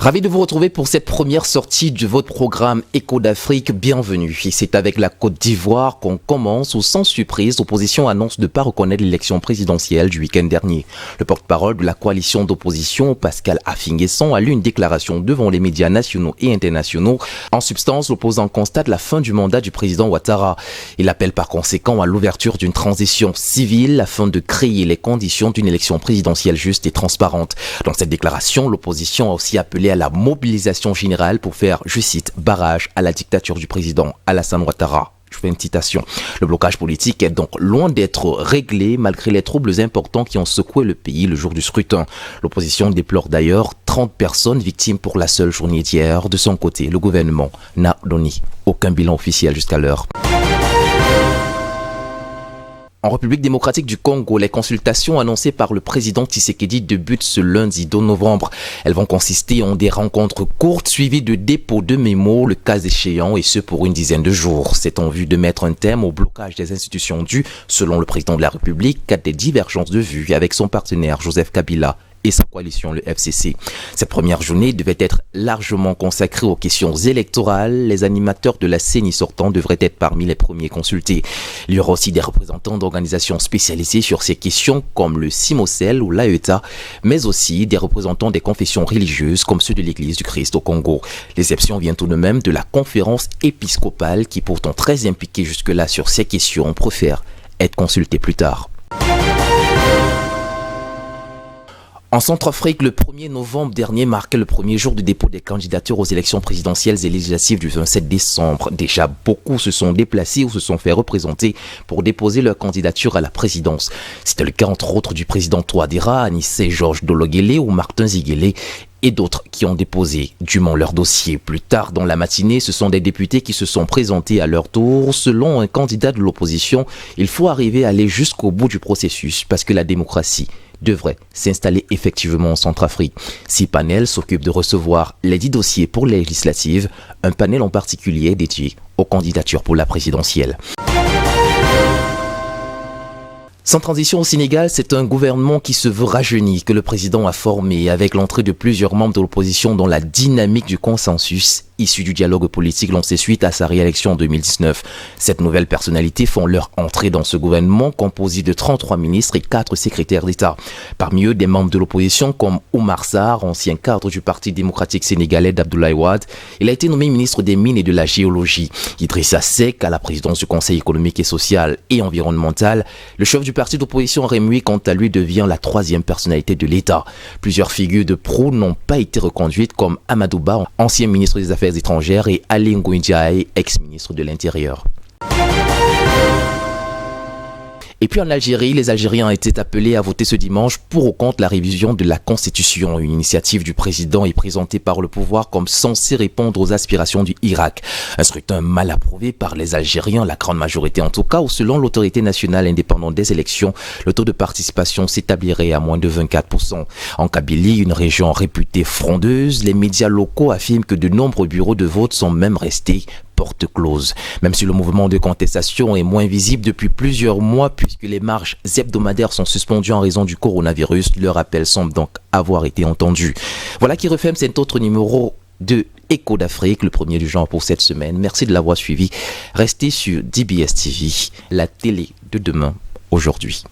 Ravi de vous retrouver pour cette première sortie de votre programme Écho d'Afrique. Bienvenue. Et c'est avec la Côte d'Ivoire qu'on commence où, sans surprise, l'opposition annonce de ne pas reconnaître l'élection présidentielle du week-end dernier. Le porte-parole de la coalition d'opposition, Pascal Affi-N'Guessan, a lu une déclaration devant les médias nationaux et internationaux. En substance, l'opposant constate la fin du mandat du président Ouattara. Il appelle par conséquent à l'ouverture d'une transition civile afin de créer les conditions d'une élection présidentielle juste et transparente. Dans cette déclaration, l'opposition a aussi appelé à la mobilisation générale pour faire, je cite, barrage à la dictature du président Alassane Ouattara. Je fais une citation. Le blocage politique est donc loin d'être réglé malgré les troubles importants qui ont secoué le pays le jour du scrutin. L'opposition déplore d'ailleurs 30 personnes victimes pour la seule journée d'hier. De son côté, le gouvernement n'a donné aucun bilan officiel jusqu'à l'heure. En République démocratique du Congo, les consultations annoncées par le président Tshisekedi débutent ce lundi 2 novembre. Elles vont consister en des rencontres courtes suivies de dépôts de mémos, le cas échéant, et ce pour une dizaine de jours. C'est en vue de mettre un terme au blocage des institutions dû, selon le président de la République, à des divergences de vues avec son partenaire Joseph Kabila et sa coalition, le FCC. Cette première journée devait être largement consacrée aux questions électorales. Les animateurs de la CENI sortant devraient être parmi les premiers consultés. Il y aura aussi des représentants d'organisations spécialisées sur ces questions comme le CIMOCEL ou l'AETA, mais aussi des représentants des confessions religieuses comme ceux de l'Église du Christ au Congo. L'exception vient tout de même de la conférence épiscopale qui, pourtant très impliquée jusque-là sur ces questions, préfère être consultée plus tard. En Centrafrique, le 1er novembre dernier marquait le premier jour de dépôt des candidatures aux élections présidentielles et législatives du 27 décembre. Déjà, beaucoup se sont déplacés ou se sont fait représenter pour déposer leur candidature à la présidence. C'était le cas entre autres du président Touadéra, Anissé Georges Dologuélé ou Martin Ziguélé et d'autres qui ont déposé dûment leur dossier. Plus tard dans la matinée, ce sont des députés qui se sont présentés à leur tour. Selon un candidat de l'opposition, il faut arriver à aller jusqu'au bout du processus parce que la démocratie devrait s'installer effectivement en Centrafrique. 6 panels s'occupent de recevoir les 10 dossiers pour les législatives, un panel en particulier dédié aux candidatures pour la présidentielle. Sans transition au Sénégal, c'est un gouvernement qui se veut rajeuni que le président a formé avec l'entrée de plusieurs membres de l'opposition dans la dynamique du consensus issu du dialogue politique lancé suite à sa réélection en 2019. Cette nouvelle personnalité font leur entrée dans ce gouvernement composé de 33 ministres et 4 secrétaires d'État. Parmi eux, des membres de l'opposition comme Oumar Sarr, ancien cadre du Parti démocratique sénégalais d'Abdoulaye Wade. Il a été nommé ministre des Mines et de la Géologie. Idrissa Seck à la présidence du Conseil économique et social et environnemental. Le chef du parti d'opposition Rémy, quant à lui, devient la 3e personnalité de l'État. Plusieurs figures de proue n'ont pas été reconduites comme Amadou Ba, ancien ministre des Affaires étrangères, et Ali Ngouille Ndiaye, ex-ministre de l'Intérieur. Et puis en Algérie, les Algériens étaient appelés à voter ce dimanche pour ou contre la révision de la Constitution. Une initiative du président est présentée par le pouvoir comme censée répondre aux aspirations du Irak. Un scrutin mal approuvé par les Algériens, la grande majorité en tout cas, où selon l'autorité nationale indépendante des élections, le taux de participation s'établirait à moins de 24%. En Kabylie, une région réputée frondeuse, les médias locaux affirment que de nombreux bureaux de vote sont même restés porte close. Même si le mouvement de contestation est moins visible depuis plusieurs mois puisque les marches hebdomadaires sont suspendues en raison du coronavirus, leur appel semble donc avoir été entendu. Voilà qui referme cet autre numéro de Écho d'Afrique, le premier du genre pour cette semaine. Merci de l'avoir suivi. Restez sur DBS TV, la télé de demain, aujourd'hui.